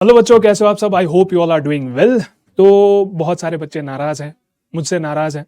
Hello बच्चों, कैसे हो आप सब। I hope you all are doing well. तो बहुत सारे बच्चे नाराज हैं, मुझसे नाराज हैं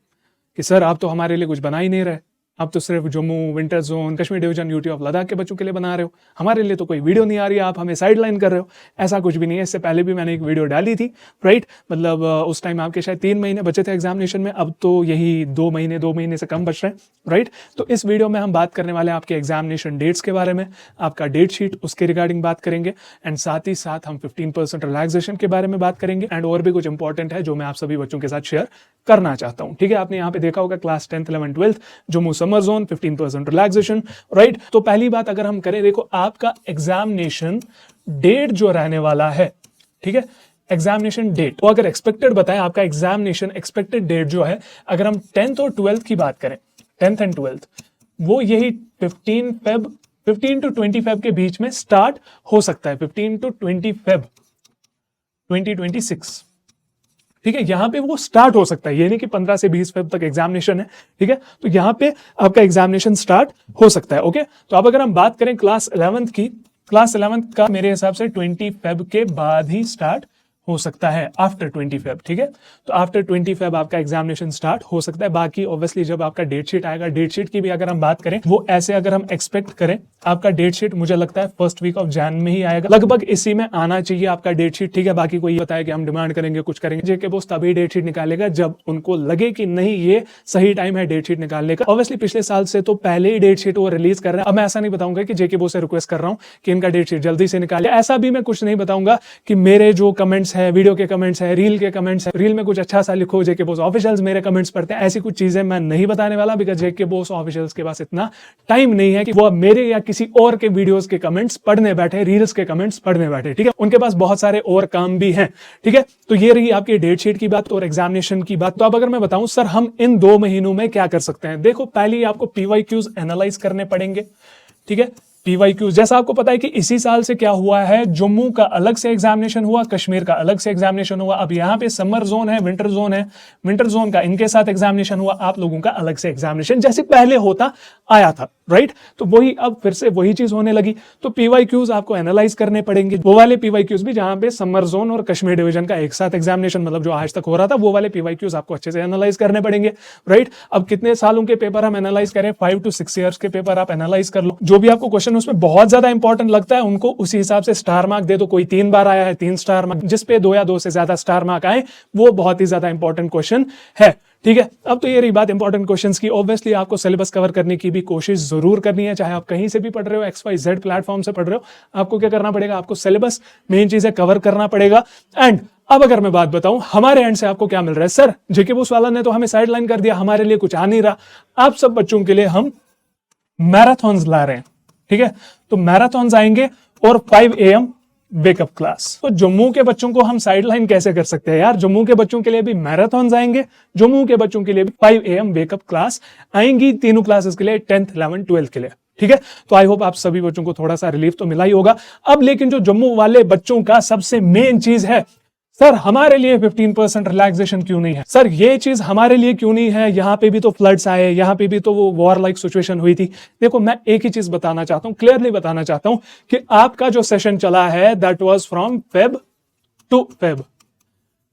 कि सर आप तो हमारे लिए कुछ बना ही नहीं रहे। आप तो सिर्फ Jammu, winter zone, Kashmir division, UT of Ladakh के बच्चों के लिए बना रहे हो। हमारे लिए तो कोई वीडियो नहीं आ रही है, आप हमें साइड लाइन कर रहे हो। ऐसा कुछ भी नहीं है। इससे पहले भी मैंने एक वीडियो डाली थी, राइट। मतलब उस टाइम आपके शायद 3 महीने बचे थे एग्जामिनेशन में, अब तो यही 2 महीने से कम बच रहे हैं, राइट। तो इस वीडियो में हम बात करने वाले हैं आपके एग्जामिनेशन डेट्स के बारे में, आपका डेट शीट उसके रिगार्डिंग बात करेंगे, एंड साथ ही साथ हम 15% रिलैक्सेशन के बारे में बात करेंगे, एंड और भी कुछ इंपॉर्टेंट है जो मैं आप सभी बच्चों के साथ शेयर करना चाहता हूं। ठीक है, आपने यहाँ पे देखा होगा class 10th 11th 12th Jammu summer zone 15% relaxation, right. तो पहली बात अगर हम करें, देखो आपका एग्जामिनेशन डेट जो रहने वाला है, ठीक है, एग्जामिनेशन डेट तो अगर एक्सपेक्टेड बताएं, आपका एग्जामिनेशन एक्सपेक्टेड डेट जो है, अगर हम 10th और 12th की बात करें, 10th एंड 12th, वो यही 15 to 20 फेब के बीच में स्टार्ट हो सकता है। 15 to 20 फेब 2026, ठीक है, यहां पे वो स्टार्ट हो सकता है। ये नहीं कि 15 से 20 फेब तक एग्जामिनेशन है, ठीक है। तो यहां पे आपका एग्जामिनेशन स्टार्ट हो सकता है, ओके। तो अब अगर हम बात करें क्लास 11th की, क्लास 11th का मेरे हिसाब से 20 फेब के बाद ही स्टार्ट हो सकता है, आफ्टर 20 फेब, ठीक है। तो आफ्टर 20 फेब आपका एग्जामिनेशन स्टार्ट हो सकता है। बाकी ऑब्वियसली जब आपका डेट शीट आएगा, डेट शीट की भी अगर हम बात करें, वो ऐसे अगर हम एक्सपेक्ट करें, आपका डेट शीट मुझे लगता है फर्स्ट वीक ऑफ जैन में ही आएगा, लगभग इसी में आना चाहिए आपका डेट शीट, ठीक है। बाकी कोई बताया कि हम डिमांड करेंगे, कुछ करेंगे, जेके बोस तभी डेट शीट निकालेगा जब उनको लगे कि नहीं ये सही टाइम है डेट शीट निकालने का। ऑब्वियसली पिछले साल से तो पहले ही डेट शीट वो रिलीज कर रहे हैं। अब मैं ऐसा नहीं बताऊंगा कि जेके बोस से रिक्वेस्ट कर रहा हूं कि इनका डेट शीट जल्दी से निकाले, ऐसा भी मैं कुछ नहीं बताऊंगा कि मेरे जो कमेंट्स है, वीडियो के कमेंट्स है, रील के कमेंट्स है, रील में कुछ अच्छा सा लिखो, जेके बोस ऑफिशियल्स मेरे कमेंट्स पढ़ते हैं, ऐसी कुछ चीजें मैं नहीं बताने वाला, बिकॉज जेके बोस ऑफिशियल्स के पास इतना टाइम नहीं है कि वो मेरे या किसी और के वीडियोस के कमेंट्स पढ़ने बैठे, रील्स के कमेंट्स पढ़ने बैठे, ठीक है। उनके पास बहुत सारे और काम भी हैं, ठीक है। तो ये रही आपकी डेट शीट की बात और एग्जामिनेशन की बात। तो अब अगर मैं बताऊं सर हम इन 2 महीनों में क्या कर सकते हैं, देखो पहले आपको पीवाईक्यूज एनालाइज करने पड़ेंगे, ठीक है। पीवाईक्यूज जैसा आपको पता है कि इसी साल से क्या हुआ है, जम्मू का अलग से एग्जामिनेशन हुआ, कश्मीर का अलग से एग्जामिनेशन हुआ। अब यहाँ पे समर जोन है, विंटर जोन है, विंटर जोन का इनके साथ एग्जामिनेशन हुआ, आप लोगों का अलग से एग्जामिनेशन जैसे पहले होता आया था, राइट। तो वही अब फिर से वही चीज होने लगी। तो पीवाईक्यूज आपको एनालाइज करने पड़ेंगे, वो वाले पीवाईक्यूज भी जहां पे समर जोन और कश्मीर डिवीजन का एक साथ एग्जामिनेशन, मतलब जो आज तक हो रहा था, वो वाले पीवाईक्यूज आपको अच्छे से एनालाइज करने पड़ेंगे, राइट। अब कितने सालों के पेपर हम एनालाइज करें, 5 to 6 ईयर्स के पेपर आप एनालाइज कर लो। जो भी आपको क्वेश्चन उसमें बहुत ज्यादा इंपॉर्टेंट लगता है, उनको उसी हिसाब से स्टार मार्क दे दो। कोई 3 बार आया है 3 स्टार मार्क, जिसपे 2 या 2 से ज्यादा स्टार मार्क आए, वो बहुत ही ज्यादा इंपॉर्टेंट क्वेश्चन है, ठीक है। अब तो ये रही बात इंपॉर्टेंट क्वेश्चंस की। ऑब्वियसली आपको सिलेबस कवर करने की भी कोशिश जरूर करनी है, चाहे आप कहीं से भी पढ़ रहे हो, XYZ प्लेटफॉर्म से पढ़ रहे हो, आपको क्या करना पड़ेगा, आपको सिलेबस मेन चीजें कवर करना पड़ेगा। एंड अब अगर मैं बात बताऊं हमारे एंड से आपको क्या मिल रहा है, सर जेके बोस वाला ने तो हमें साइडलाइन कर दिया, हमारे लिए कुछ आ नहीं रहा। आप सब बच्चों के लिए हम मैराथन्स ला रहे हैं, ठीक है। तो मैराथन्स आएंगे और 5 AM वेकअप क्लास। तो जम्मू के बच्चों को हम साइडलाइन कैसे कर सकते हैं यार, जम्मू के बच्चों के लिए भी मैराथन्स आएंगे, जम्मू के बच्चों के लिए भी 5 AM वेकअप क्लास आएंगी, तीनों क्लासेस के लिए, 10th 11th 12th के लिए, ठीक है। तो आई होप आप सभी बच्चों को थोड़ा सा रिलीफ तो मिला ही होगा। अब लेकिन जो जम्मू वाले बच्चों का सबसे मेन चीज है, सर हमारे लिए 15% रिलैक्सेशन क्यों नहीं है, सर ये चीज हमारे लिए क्यों नहीं है, यहां पे भी तो फ्लड्स आए, यहां पे भी तो वो वॉर लाइक सिचुएशन हुई थी। देखो मैं एक ही चीज बताना चाहता हूं, क्लियरली बताना चाहता हूं कि आपका जो सेशन चला है that was from Feb two Feb,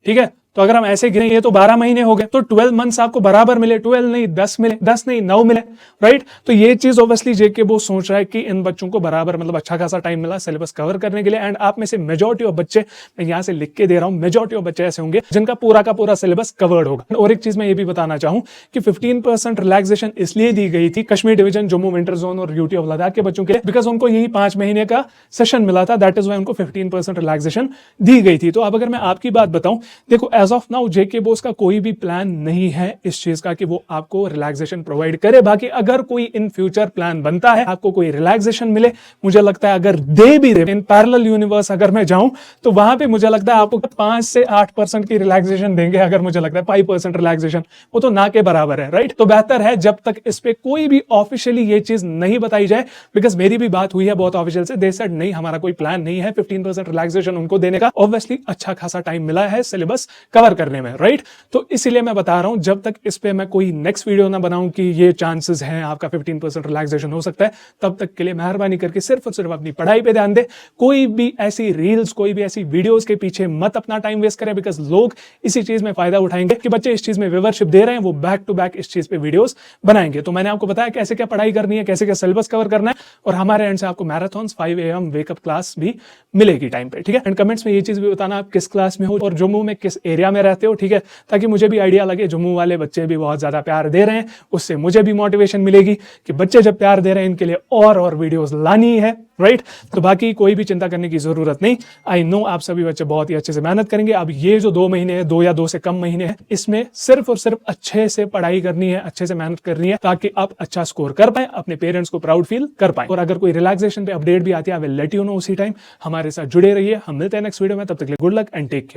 ठीक है। तो अगर हम ऐसे गिने, ये तो 12 महीने हो गए, तो 12 मंथ्स आपको बराबर मिले, 12 नहीं 10 मिले, 10 नहीं 9 मिले, राइट। तो ये चीज ऑब्वियसली जेके बोस सोच रहा है कि इन बच्चों को बराबर मतलब अच्छा खासा टाइम मिला सिलेबस कवर करने के लिए। एंड आप में से मेजॉरिटी ऑफ बच्चे, मैं यहां से लिख के दे रहा हूं, मेजॉरिटी ऑफ बच्चे ऐसे होंगे जिनका पूरा का पूरा सिलेबस कवर्ड होगा। और एक चीज मैं ये भी बताना चाहूं कि 15% रिलैक्सेशन इसलिए दी गई थी Kashmir division, Jammu, winter zone और यूटी ऑफ लद्दाख के बच्चों के लिए, बिकॉज उनको यही 5 महीने का सेशन मिला था, दैट इज वाई उनको 15% रिलैक्सेशन दी गई थी। तो अब अगर मैं आपकी बात बताऊं, देखो एज ऑफ नाउ जेके बोस का कोई भी प्लान नहीं है इस चीज का कि वो आपको रिलैक्सेशन प्रोवाइड करे। बाकी अगर कोई इन फ्यूचर प्लान बनता है, आपको कोई रिलैक्सेशन मिले, मुझे लगता है अगर दे भी दे, इन पैरेलल यूनिवर्स अगर मैं जाऊं तो वहां पे मुझे लगता है आपको 5 से 8% की रिलैक्सेशन देंगे। अगर मुझे लगता है 5% रिलैक्सेशन, वो तो ना के बराबर है, राइट। तो बेहतर है जब तक इस पे कोई भी ऑफिशियली ये चीज नहीं बताई जाए, बिकॉज मेरी भी बात हुई है बहुत ऑफिशियल से, दे सेड नहीं हमारा कोई प्लान नहीं है 15% रिलैक्सेशन उनको देने का। ऑब्वियसली अच्छा खासा टाइम मिला है सिलेबस कवर करने में, राइट। तो इसीलिए मैं बता रहा हूं जब तक इस पे मैं कोई नेक्स्ट वीडियो ना बनाऊं कि ये चांसेस हैं आपका 15% रिलैक्सेशन हो सकता है, तब तक के लिए मेहरबानी करके सिर्फ और सिर्फ अपनी पढ़ाई पे ध्यान दे। कोई भी ऐसी रील्स, कोई भी ऐसी वीडियोस के पीछे मत अपना टाइम वेस्ट करें, बिकॉज लोग इसी चीज में फायदा उठाएंगे कि बच्चे इस चीज में व्यूअरशिप दे रहे हैं, वो बैक टू बैक इस चीज पे वीडियोस बनाएंगे। तो मैंने आपको बताया कैसे क्या पढ़ाई करनी है, कैसे क्या सिलेबस कवर करना है, और हमारे एंड से आपको मैराथन 5 AM वेकअप क्लास भी मिलेगी टाइम पे, ठीक है। एंड कमेंट्स में ये चीज भी बताना आप किस क्लास में हो और जम्मू में किस एरिया में रहते हो, ठीक है, ताकि मुझे भी आइडिया लगे। जम्मू वाले बच्चे भी बहुत ज्यादा प्यार दे रहे हैं, उससे मुझे भी मोटिवेशन मिलेगी कि बच्चे जब प्यार दे रहे हैं इनके लिए और वीडियोस लानी है, राइट। तो बाकी कोई भी चिंता करने की जरूरत नहीं। आई नो आप सभी बच्चे बहुत ही अच्छे से मेहनत करेंगे। अब ये जो 2 महीने है, 2 या 2 से कम महीने हैं, इसमें सिर्फ और सिर्फ अच्छे से पढ़ाई करनी है, अच्छे से मेहनत करनी है, ताकि आप अच्छा स्कोर कर पाए, अपने पेरेंट्स को प्राउड फील कर पाए। और अगर कोई रिलैक्सेशन पे अपडेट भी आती है, I will let you know उसी टाइम। हमारे साथ जुड़े रहिए, हम मिलते हैं नेक्स्ट वीडियो में। तब तक के लिए good luck and take care.